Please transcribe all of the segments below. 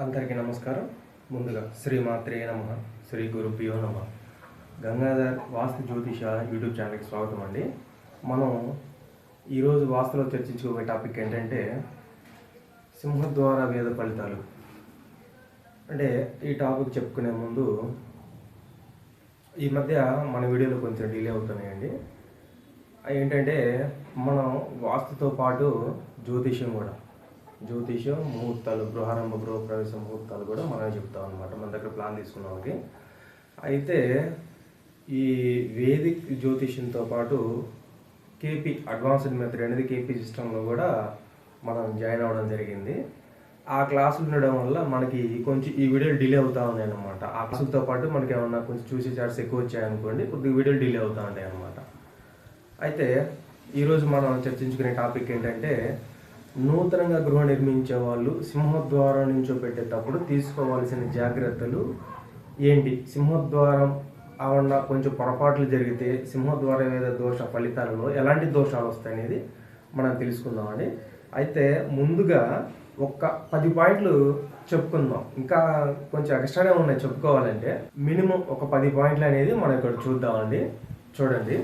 అందరికీ నమస్కారం. ముందుగా శ్రీమాత్రే నమః, శ్రీ గురుభ్యో నమః. గంగాధర్ వాస్తు జ్యోతిష యూట్యూబ్ ఛానల్కి స్వాగతం అండి. మనం ఈరోజు వాస్తులో చర్చించుకోబోయే టాపిక్ ఏంటంటే సింహద్వార వేద ఫలితాలు. అంటే ఈ టాపిక్ చెప్పుకునే ముందు ఈ మధ్య మన వీడియోలో కొంచెం డిలే అవుతున్నాయండి. ఏంటంటే మనం వాస్తుతో పాటు జ్యోతిష్యం, గృహారంభ గృహప్రవేశ ముహూర్తాలు కూడా మనమే చెప్తాం అనమాట. మన దగ్గర ప్లాన్ తీసుకున్న వాళ్ళకి. అయితే ఈ వేదిక్ జ్యోతిష్యంతో పాటు కేపీ అడ్వాన్స్డ్ మెథడ్ అనేది కేపీ సిస్టంలో కూడా మనం జాయిన్ అవ్వడం జరిగింది. ఆ క్లాసులు ఉండడం వల్ల మనకి కొంచెం ఈ వీడియోలు డిలే అవుతూ ఉన్నాయి అనమాట. ఆ క్లాసులతో పాటు మనకి ఏమన్నా కొంచెం చూసే చార్ట్స్ ఎక్కువ వచ్చాయనుకోండి, కొద్దిగా వీడియోలు డిలే అవుతూ ఉంటాయి అనమాట. అయితే ఈరోజు మనం చర్చించుకునే టాపిక్ ఏంటంటే నూతనంగా గృహ నిర్మించే వాళ్ళు సింహద్వారం నుంచో పెట్టేటప్పుడు తీసుకోవాల్సిన జాగ్రత్తలు ఏంటి, సింహద్వారం అవన్న కొంచెం పొరపాట్లు జరిగితే సింహద్వార వేద దోష ఫలితాలలో ఎలాంటి దోషాలు వస్తాయనేది మనం తెలుసుకుందామండి. అయితే ముందుగా ఒక 10 పాయింట్లు చెప్పుకుందాం. ఇంకా కొంచెం ఎక్స్ట్రానే ఉన్నాయి చెప్పుకోవాలంటే. మినిమం ఒక 10 పాయింట్లు అనేది మనం ఇక్కడ చూద్దామండి. చూడండి,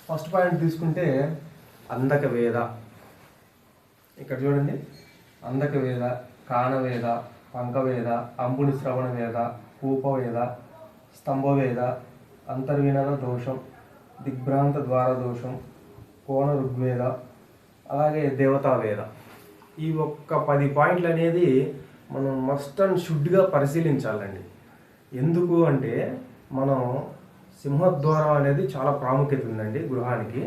ఫస్ట్ పాయింట్ తీసుకుంటే అందక వేద. ఇక్కడ చూడండి, అందక వేద, కాణవేద, పంకవేద, అంబుని శ్రవణ వేద, కూపవేద, స్తంభవేద, అంతర్వినన దోషం, దిగ్భ్రాంత ద్వార దోషం, కోణ ఋగ్వేద, అలాగే దేవతావేద. ఈ ఒక్క 10 పాయింట్లు అనేది మనం మస్ట్ అండ్ షుడ్గా పరిశీలించాలండి. ఎందుకు అంటే మనం సింహద్వారం అనేది చాలా ప్రాముఖ్యత ఉందండి గృహానికి.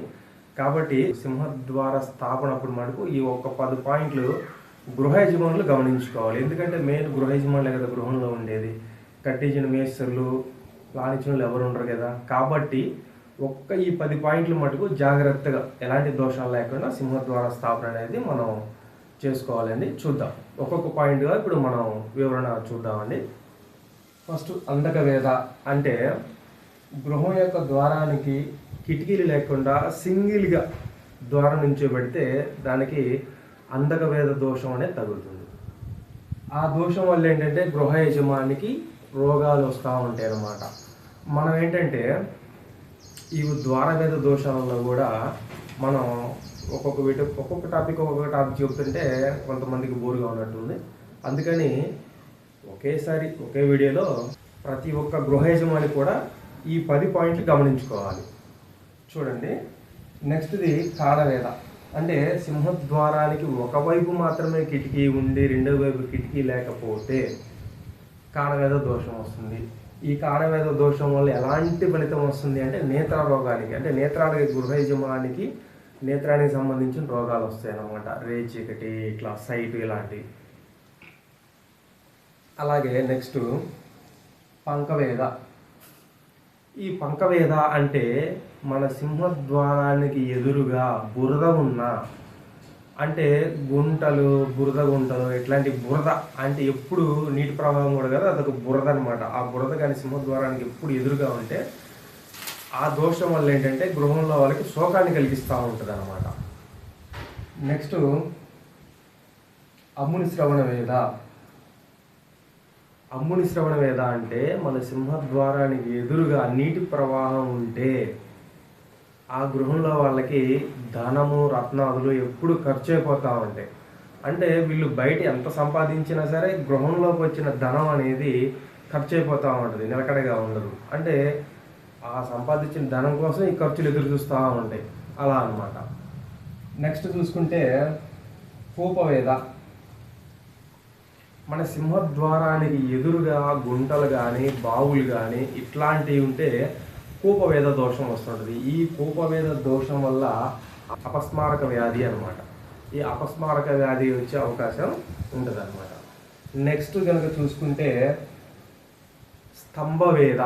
కాబట్టి సింహద్వార స్థాపనప్పుడు మనకు ఈ ఒక్క 10 పాయింట్లు గృహ యజమానులు గమనించుకోవాలి. ఎందుకంటే మెయిన్ గృహ యజమానులే కదా గృహంలో ఉండేది. కట్టించిన మేస్టర్లు, ప్లానించిన వాళ్ళు ఎవరు ఉండరు కదా. కాబట్టి ఒక్క ఈ 10 పాయింట్లు మటుకు జాగ్రత్తగా ఎలాంటి దోషాలు లేకుండా సింహద్వార స్థాపన అనేది మనం చేసుకోవాలండి. చూద్దాం ఒక్కొక్క పాయింట్గా ఇప్పుడు మనం వివరణ చూద్దామండి. ఫస్ట్ అందక వేద అంటే గృహం యొక్క ద్వారానికి కిటికీలు లేకుండా సింగిల్గా ద్వారం నుంచో పెడితే దానికి అందక వేద దోషం అనేది తగులుతుంది. ఆ దోషం వల్ల ఏంటంటే గృహ యజమానికి రోగాలు వస్తూ ఉంటాయి అన్నమాట. మనం ఏంటంటే ఈ ద్వారవేద దోషాలలో కూడా మనం ఒక్కొక్క టాపిక్ చెబుతుంటే కొంతమందికి బోరుగా ఉన్నట్టుంది. అందుకని ఒకేసారి ఒకే వీడియోలో ప్రతి ఒక్క గృహ యజమాని కూడా ఈ 10 పాయింట్లు గమనించుకోవాలి. చూడండి, నెక్స్ట్ది కాణవేద. అంటే సింహద్వారానికి ఒకవైపు మాత్రమే కిటికీ ఉండి రెండో వైపు కిటికీ లేకపోతే కాణవేద దోషం వస్తుంది. ఈ కాణవేద దోషం వల్ల ఎలాంటి ఫలితం వస్తుంది అంటే నేత్ర రోగానికి, అంటే నేత్రాలకి గృహ యజమానికి నేత్రానికి సంబంధించిన రోగాలు వస్తాయి అన్నమాట. రేచీకటి, ఇట్లా సైట్ ఇలాంటివి. అలాగే నెక్స్ట్ పంకవేద. ఈ పంకవేద అంటే మన సింహద్వారానికి ఎదురుగా బురద ఉన్న, అంటే బురద గుంటలు ఇట్లాంటి బురద, అంటే ఎప్పుడు నీటి ప్రవాహం కూడా కదా, అదొక బురద అనమాట. ఆ బురద కానీ సింహద్వారానికి ఎప్పుడు ఎదురుగా ఉంటే ఆ దోషం వల్ల ఏంటంటే గృహంలో వాళ్ళకి శోకాన్ని కలిగిస్తూ ఉంటుంది అనమాట. నెక్స్ట్ అమ్ముని శ్రవణ వేద. అమ్ముని శ్రవణ వేద అంటే మన సింహద్వారానికి ఎదురుగా నీటి ప్రవాహం ఉంటే ఆ గృహంలో వాళ్ళకి ధనము రత్నాదులు ఎప్పుడు ఖర్చు అయిపోతూ ఉంటాయి. అంటే వీళ్ళు బయట ఎంత సంపాదించినా సరే గృహంలోకి వచ్చిన ధనం అనేది ఖర్చు అయిపోతూ ఉంటుంది, నిలకడగా ఉండదు. అంటే ఆ సంపాదించిన ధనం కోసం ఈ ఖర్చులు ఎదురు చూస్తూ ఉంటాయి, అలా అన్నమాట. నెక్స్ట్ చూసుకుంటే కూపవేద. మన సింహద్వారానికి ఎదురుగా గుంటలు కానీ బావులు కానీ ఇట్లాంటివి ఉంటే కూపవేద దోషం వస్తుంటుంది. ఈ కూపవేద దోషం వల్ల అపస్మారక వ్యాధి అనమాట. ఈ అపస్మారక వ్యాధి వచ్చే అవకాశం ఉంటుంది అనమాట. నెక్స్ట్ కనుక చూసుకుంటే స్తంభవేద.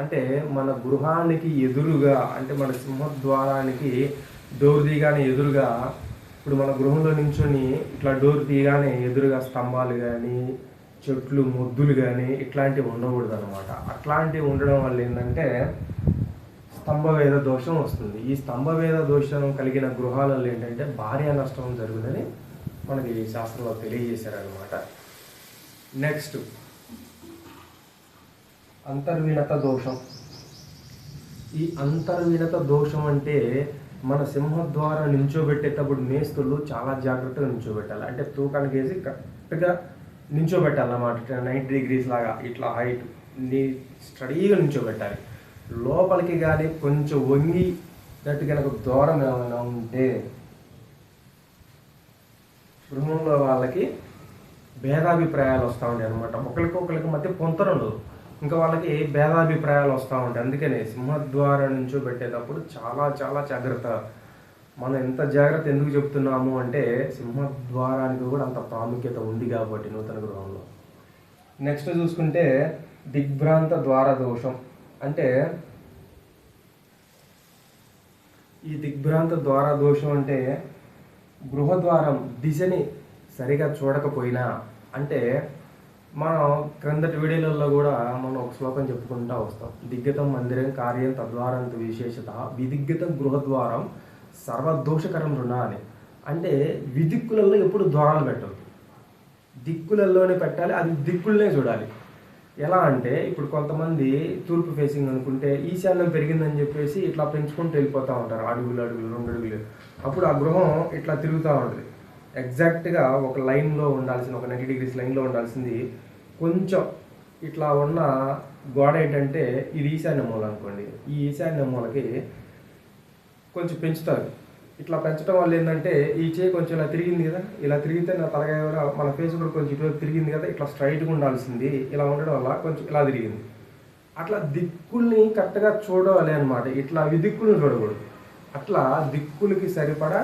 అంటే మన గృహానికి ఎదురుగా, అంటే మన సింహద్వారానికి డోర్ తీయగానే ఎదురుగా, ఇప్పుడు మన గృహంలో నించుని ఇట్లా డోర్ తీయగానే ఎదురుగా స్తంభాలు కానీ చెట్లు మొద్దులు కానీ ఇట్లాంటివి ఉండకూడదు అనమాట. అట్లాంటివి ఉండడం వల్ల ఏంటంటే స్తంభవేద దోషం వస్తుంది. ఈ స్తంభవేద దోషం కలిగిన గృహాలలో ఏంటంటే భార్య నష్టం జరుగుతుందని మనకి శాస్త్రంలో తెలియజేశారనమాట. నెక్స్ట్ అంతర్వినత దోషం. ఈ అంతర్వినత దోషం అంటే మన సింహద్వారం నించోబెట్టేటప్పుడు మేస్తులు చాలా జాగ్రత్తగా నించోబెట్టాలి. అంటే తూకానికి వేసి కరెక్ట్గా నించోబెట్టాలన్నమాట. 90 degrees లాగా ఇట్లా హైట్ స్టడీగా నించోబెట్టాలి. లోపలికి కానీ కొంచెం వంగినట్టు కనుక దూరం ఏమైనా ఉంటే గృహంలో వాళ్ళకి భేదాభిప్రాయాలు వస్తూ ఉంటాయి అనమాట. ఒకరికి మధ్య పొంతన ఉండదు, ఇంకా వాళ్ళకి భేదాభిప్రాయాలు వస్తూ ఉంటాయి. అందుకని సింహద్వారం నుంచో పెట్టేటప్పుడు చాలా చాలా జాగ్రత్త. మనం ఎంత జాగ్రత్త ఎందుకు చెప్తున్నాము అంటే సింహద్వారానికి కూడా అంత ప్రాముఖ్యత ఉంది కాబట్టి నూతన గృహంలో. నెక్స్ట్ చూసుకుంటే దిగ్భ్రాంత ద్వార దోషం. అంటే ఈ దిగ్భ్రాంత ద్వార దోషం అంటే గృహద్వారం దిశని సరిగా చూడకపోయినా, అంటే మనం క్రిందటి వీడియోలలో కూడా మనం ఒక శ్లోకం చెప్పుకుంటూ వస్తాం. దిగ్గతం మందిరం కార్యం తద్వారంత విశేషత విదిగ్గతం గృహద్వారం సర్వదోషకరం రుణ అని. అంటే విదిక్కులలో ఎప్పుడు ద్వారాలు పెట్టదు, దిక్కులలోనే పెట్టాలి. అది దిక్కులనే చూడాలి. ఎలా అంటే ఇప్పుడు కొంతమంది తూర్పు ఫేసింగ్ అనుకుంటే ఈశాన్యం పెరిగిందని చెప్పేసి ఇట్లా పెంచుకుంటూ వెళ్ళిపోతూ ఉంటారు, అడుగులు 2 అడుగులు. అప్పుడు ఆ గృహం ఇట్లా తిరుగుతూ ఉంటుంది. ఎగ్జాక్ట్గా ఒక లైన్లో ఉండాల్సింది, ఒక 90 degrees లైన్లో ఉండాల్సింది కొంచెం ఇట్లా ఉన్న గోడ ఏంటంటే ఇది ఈశాన్య మూల అనుకోండి. ఈ ఈశాన్య మూలకి కొంచెం పెంచుతారు. ఇట్లా పెంచడం వల్ల ఏంటంటే ఈ చేయి కొంచెం ఇలా తిరిగింది కదా, ఇలా తిరిగితే నా తలకాయ కూడా మన ఫేస్ కూడా కొంచెం ఇటువైపు తిరిగింది కదా, ఇట్లా స్ట్రైట్గా ఉండాల్సింది ఇలా ఉండడం వల్ల కొంచెం ఇలా తిరిగింది. అట్లా దిక్కుల్ని కరెక్ట్గా చూడాలి అనమాట. ఇట్లా దిక్కుల్ని చూడకూడదు. అట్లా దిక్కులకి సరిపడా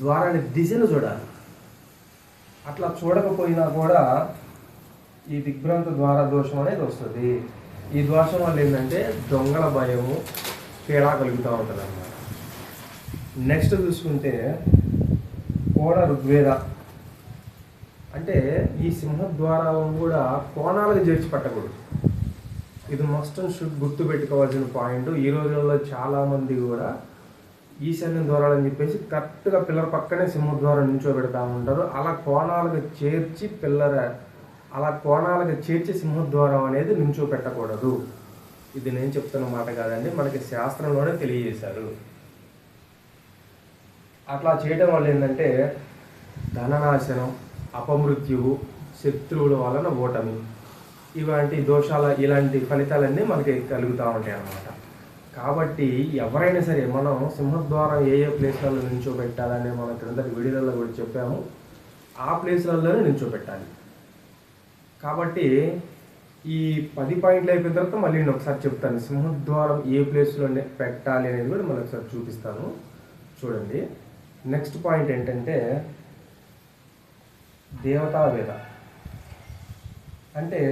ద్వారాన్ని దిశను చూడాలి. అట్లా చూడకపోయినా కూడా ఈ దిగ్భ్రాంత ద్వార దోషం అనేది వస్తుంది. ఈ దోషం వల్ల ఏంటంటే దొంగల భయము తేడా కలుగుతూ ఉంటుంది అన్నమాట. నెక్స్ట్ చూసుకుంటే కోణ ఋగ్వేద. అంటే ఈ సింహద్వారం కూడా కోణాలకు చేర్చి పట్టకూడదు. ఇది మస్ట్ అండ్ షుడ్ గుర్తుపెట్టుకోవాల్సిన పాయింట్. ఈ రోజుల్లో చాలామంది కూడా ఈశాన్యం ద్వారాలు అని చెప్పేసి కరెక్ట్గా పిల్లల పక్కనే సింహద్వారం నించోబెడతా ఉంటారు. అలా కోణాలకు చేర్చి సింహద్వారం అనేది నించోపెట్టకూడదు. ఇది నేను చెప్తున్న మాట కాదండి, మనకి శాస్త్రంలోనే తెలియజేశారు. అట్లా చేయడం వల్ల ఏంటంటే ధననాశనం, అపమృత్యువు, శత్రువుల వలన ఓటమి, ఇలాంటి ఫలితాలన్నీ మనకి కలుగుతూ ఉంటాయి అన్నమాట. కాబట్టి ఎవరైనా సరే మనం సింహద్వారం ఏ ప్లేస్లలో నించోబెట్టాలని మనం క్రిందటి వీడియోలలో కూడా చెప్పాము. ఆ ప్లేస్లలోనే నించోబెట్టాలి. కాబట్టి ఈ 10 పాయింట్లు అయిపోయిన తర్వాత మళ్ళీ నేను ఒకసారి చెప్తాను. సింహద్వారం ఏ ప్లేస్లో పెట్టాలి అనేది కూడా మళ్ళీ ఒకసారి చూపిస్తాను, చూడండి. నెక్స్ట్ పాయింట్ ఏంటంటే దేవతావేద. అంటే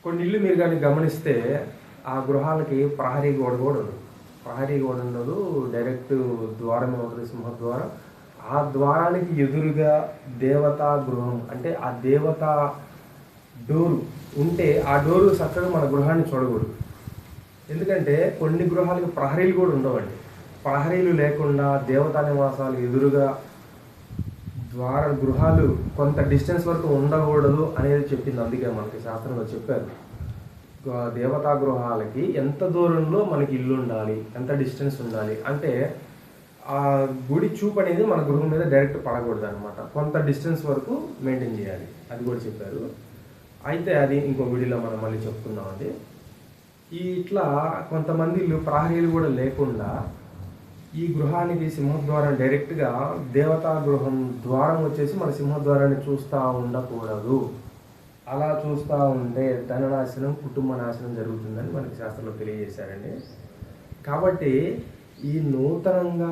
కొన్ని ఇల్లు మీరు కానీ గమనిస్తే ఆ గృహాలకి ప్రహరీ గోడ కూడా ఉండదు. ప్రహరీ గోడ ఉండదు, డైరెక్ట్ ద్వారమే ఉంటుంది, సింహద్వారం. ఆ ద్వారానికి ఎదురుగా దేవతా గృహం, అంటే ఆ దేవతా డోరు ఉంటే ఆ డోరు చక్కగా మన గృహాన్ని చూడకూడదు. ఎందుకంటే కొన్ని గృహాలకు ప్రహరీలు కూడా ఉండవండి. ప్రహరీలు లేకుండా దేవతా నివాసాలు ఎదురుగా గృహాలు కొంత డిస్టెన్స్ వరకు ఉండకూడదు అనేది చెప్పింది. అందుకే మనకి శాస్త్రంలో చెప్పారు, దేవతా గృహాలకి ఎంత దూరంలో మనకి ఇల్లు ఉండాలి, ఎంత డిస్టెన్స్ ఉండాలి. అంటే ఆ గుడి చూపు అనేది మన గృహం మీద డైరెక్ట్ పడకూడదు అనమాట. కొంత డిస్టెన్స్ వరకు మెయింటైన్ చేయాలి, అది కూడా చెప్పారు. అయితే అది ఇంకో వీడియోలో మనం మళ్ళీ చెప్పుకుందామండి. ఇట్లా కొంతమంది ఇల్లు ప్రహరీలు కూడా లేకుండా ఈ గృహానికి సింహద్వారం డైరెక్ట్గా దేవతా గృహం ద్వారం వచ్చేసి మన సింహద్వారాన్ని చూస్తూ ఉండకూడదు. అలా చూస్తూ ఉంటే ధననాశనం, కుటుంబ నాశనం జరుగుతుందని మనకి శాస్త్రంలో తెలియజేశారండి. కాబట్టి ఈ నూతనంగా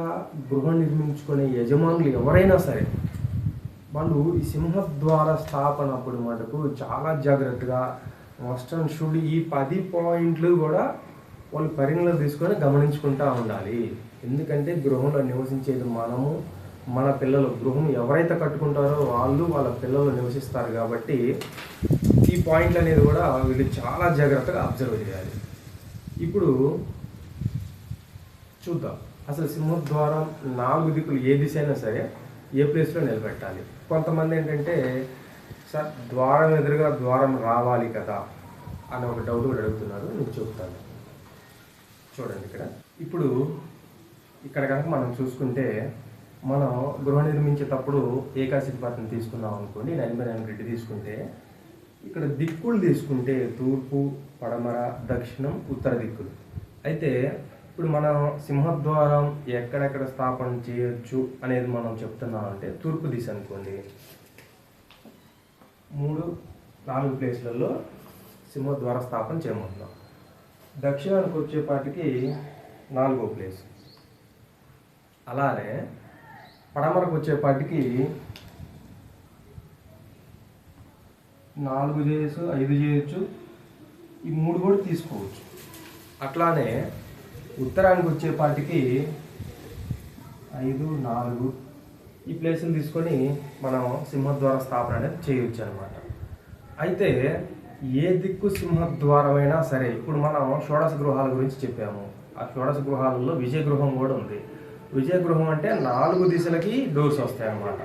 గృహం నిర్మించుకునే యజమానులు ఎవరైనా సరే వాళ్ళు ఈ సింహద్వార స్థాపన అప్పుడు మటుకు చాలా జాగ్రత్తగా మస్ట్ అండ్ షుడ్ ఈ 10 పాయింట్లు కూడా వాళ్ళు పరిగణలో తీసుకొని గమనించుకుంటూ ఉండాలి. ఎందుకంటే గృహంలో నివసించేది మనము, మన పిల్లలు. గృహం ఎవరైతే కట్టుకుంటారో వాళ్ళ పిల్లలు నివసిస్తారు. కాబట్టి ఈ పాయింట్లు అనేది కూడా వీళ్ళు చాలా జాగ్రత్తగా అబ్జర్వ్ చేయాలి. ఇప్పుడు చూద్దాం అసలు సింహద్వారం 4 దిక్కులు ఏ దిశ అయినా సరే ఏ ప్లేస్లో నిలబెట్టాలి. కొంతమంది ఏంటంటే సార్ ద్వారం ఎదురుగా ద్వారం రావాలి కదా అని ఒక డౌట్ కూడా అడుగుతున్నారు, నేను చెప్తాను. చూడండి ఇప్పుడు ఇక్కడ కనుక మనం చూసుకుంటే, మనం గృహ నిర్మించేటప్పుడు ఏకాశి పద్ధతిని తీసుకున్నాం అనుకోండి, 99 గ్రిడ్ తీసుకుంటే ఇక్కడ దిక్కులు తీసుకుంటే తూర్పు, పడమర, దక్షిణం, ఉత్తర దిక్కులు. అయితే ఇప్పుడు మనం సింహద్వారం ఎక్కడెక్కడ స్థాపన చేయొచ్చు అనేది మనం చెప్తున్నాం. అంటే తూర్పు దిశ అనుకోండి, 3-4 ప్లేస్లలో సింహద్వార స్థాపన చేయమంటున్నాం. దక్షిణానికి వచ్చేపాటికి 4వ ప్లేస్. అలానే పడమరకు వచ్చేపాటికి 4 చేయొచ్చు, 5 చేయొచ్చు, ఈ 3 కూడా తీసుకోవచ్చు. అట్లానే ఉత్తరానికి వచ్చేపాటికి 5, 4 ఈ ప్లేసులు తీసుకొని మనం సింహద్వార స్థాపన అనేది చేయొచ్చు అనమాట. అయితే ఏ దిక్కు సింహద్వారమైనా సరే, ఇప్పుడు మనం షోడశ గృహాల గురించి చెప్పాము. ఆ షోడశ గృహాలలో విజయ గృహం కూడా ఉంది. విజయ గృహం అంటే 4 దిశలకి డోర్స్ వస్తాయి అన్నమాట.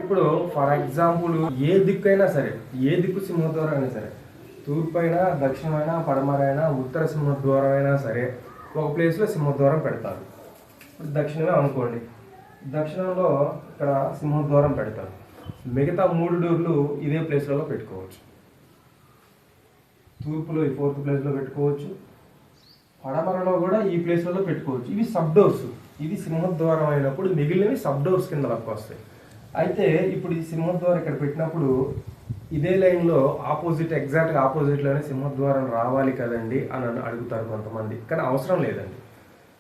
ఇప్పుడు ఫర్ ఎగ్జాంపుల్ ఏ దిక్కు అయినా సరే, ఏ దిక్కు సింహద్వారం అయినా సరే, తూర్పు అయినా, దక్షిణమైనా, పడమరైనా, ఉత్తర సింహద్వారం అయినా సరే, ఒక ప్లేస్లో సింహద్వారం పెడతారు. ఇప్పుడు దక్షిణమే అనుకోండి, దక్షిణంలో ఇక్కడ సింహద్వారం పెడతారు. మిగతా 3 డోర్లు ఇదే ప్లేస్లలో పెట్టుకోవచ్చు. తూర్పులో ఈ 4th ప్లేస్లో పెట్టుకోవచ్చు, పడమరలో కూడా ఈ ప్లేస్లలో పెట్టుకోవచ్చు. ఇవి సబ్ డోర్స్. ఇది సింహద్వారం అయినప్పుడు మిగిలినవి సబ్ డోర్స్ కింద లెక్క వస్తాయి. అయితే ఇప్పుడు ఈ సింహద్వారం ఇక్కడ పెట్టినప్పుడు ఇదే లైన్లో ఎగ్జాక్ట్గా ఆపోజిట్లోనే సింహద్వారం రావాలి కదండి అని అడుగుతారు కొంతమంది. కానీ అవసరం లేదండి,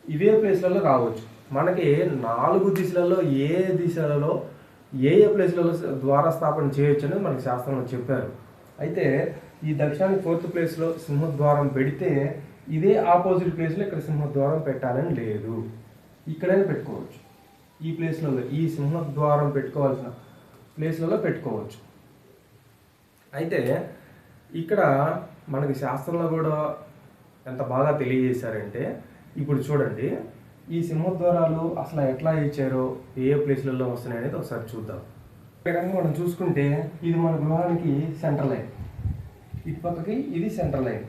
ఇవే ప్లేస్లలో రావచ్చు. మనకి 4 దిశలలో ఏ దిశలలో ఏ ప్లేస్లలో ద్వార స్థాపన చేయొచ్చు అనేది మనకి శాస్త్రంలో చెప్పారు. అయితే ఈ దక్షిణానికి 4th ప్లేస్లో సింహద్వారం పెడితే ఇదే ఆపోజిట్ ప్లేస్లో ఇక్కడ సింహద్వారం పెట్టాలని లేదు, ఇక్కడైనా పెట్టుకోవచ్చు. ఈ ప్లేస్లలో, ఈ సింహద్వారం పెట్టుకోవాల్సిన ప్లేస్లలో పెట్టుకోవచ్చు. అయితే ఇక్కడ మనకి శాస్త్రంలో కూడా ఎంత బాగా తెలియజేశారంటే, ఇప్పుడు చూడండి ఈ సింహద్వారాలు అసలు ఎట్లా ఇచ్చారో, ఏ ప్లేస్లలో వస్తున్నాయి అనేది ఒకసారి చూద్దాం. ఇక్కడ మనం చూసుకుంటే ఇది మన గృహానికి సెంటర్ లైన్, ఇటు పక్కకి ఇది సెంటర్ లైన్.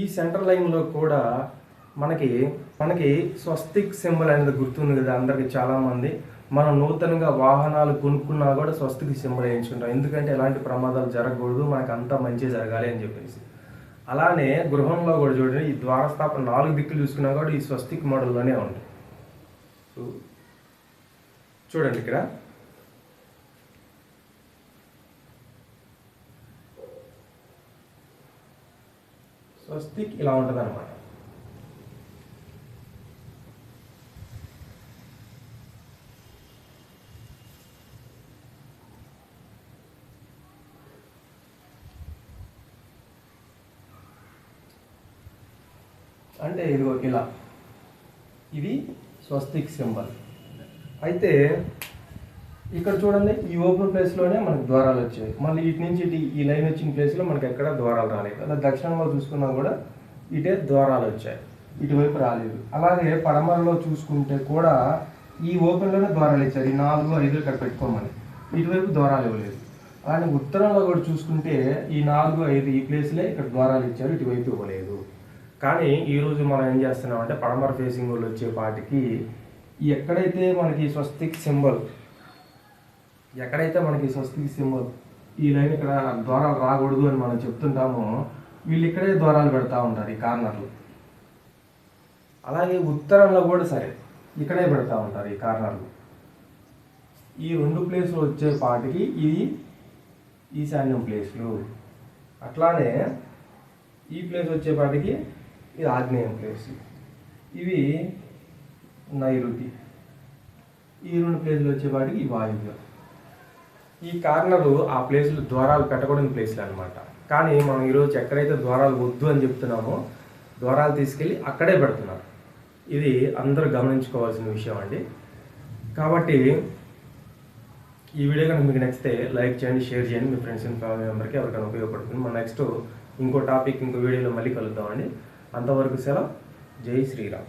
ఈ సెంటర్ లైన్లో కూడా మనకి స్వస్తిక్ సింబల్ అనేది గుర్తుంది కదా అందరికి. చాలామంది మనం నూతనంగా వాహనాలు కొనుక్కున్నా కూడా స్వస్తిక్ సింబల్ వేయించుకుంటాం, ఎందుకంటే ఎలాంటి ప్రమాదాలు జరగకూడదు, మనకు అంతా మంచి జరగాలి అని చెప్పేసి. అలానే గృహంలో కూడా చూడండి, ఈ ద్వారస్థాపన 4 దిక్కులు చూసుకున్నా కూడా ఈ స్వస్తిక్ మోడల్లోనే ఉంది. చూడండి ఇక్కడ స్వస్తిక్ ఇలా ఉంటుంది అనమాట. అంటే ఇదిగో ఇలా, ఇది స్వస్తిక్ సింబల్. అయితే ఇక్కడ చూడండి, ఈ ఓపెన్ ప్లేస్లోనే మనకు ద్వారాలు వచ్చాయి. మళ్ళీ ఇటు నుంచి ఈ లైన్ వచ్చిన ప్లేస్లో మనకి ఎక్కడ ద్వారాలు రాలేదు. అలా దక్షిణంలో చూసుకున్నా కూడా ఇటే ద్వారాలు వచ్చాయి, ఇటువైపు రాలేదు. అలాగే పడమరలో చూసుకుంటే కూడా ఈ ఓపెన్లోనే ద్వారాలు ఇచ్చారు, ఈ 4, 5 ఇక్కడ పెట్టుకోమని. ఇటువైపు ద్వారాలు ఇవ్వలేదు. అలానే ఉత్తరంలో కూడా చూసుకుంటే ఈ 4, 5 ఈ ప్లేస్లే ఇక్కడ ద్వారాలు ఇచ్చారు, ఇటువైపు ఇవ్వలేదు. కానీ ఈరోజు మనం ఏం చేస్తున్నామంటే పడమర ఫేసింగ్ వాళ్ళు వచ్చేపాటికి ఎక్కడైతే మనకి స్వస్తిక్ సింబల్ ఈ లైన్ ఇక్కడ ద్వారాలు రాకూడదు అని మనం చెప్తుంటామో, వీళ్ళు ఇక్కడే ద్వారాలు పెడతా ఉంటారు ఈ కార్నర్లో. అలాగే ఉత్తరంలో కూడా సరే ఇక్కడే పెడతా ఉంటారు ఈ కార్నర్లో. ఈ 2 ప్లేస్లు వచ్చేపాటికి ఇది ఈశాన్యం ప్లేస్లు. అట్లానే ఈ ప్లేస్ వచ్చేపాటికి ఇది ఆగ్నేయం ప్లేస్, ఇవి నైరుతి. ఈ 2 ప్లేస్లు వచ్చేపాటికి ఈ వాయువ్యం. ఈ కార్నరు ఆ ప్లేస్లు ద్వారాలు పెట్టకూడని ప్లేస్లు అనమాట. కానీ మనం ఈరోజు ఎక్కడైతే ద్వారాలు వద్దు అని చెప్తున్నామో ద్వారాలు తీసుకెళ్ళి అక్కడే పెడుతున్నారు. ఇది అందరూ గమనించుకోవాల్సిన విషయం అండి. కాబట్టి ఈ వీడియో కనుక మీకు నచ్చితే లైక్ చేయండి, షేర్ చేయండి, మీ ఫ్రెండ్స్ అండ్ ఫ్యామిలీ మెంబర్కి ఎవరికైనా ఉపయోగపడుతుంది. మన నెక్స్ట్ ఇంకో టాపిక్ ఇంకో వీడియోలో మళ్ళీ కలుద్దామండి. అంతవరకు సెలవు. జై శ్రీరామ్.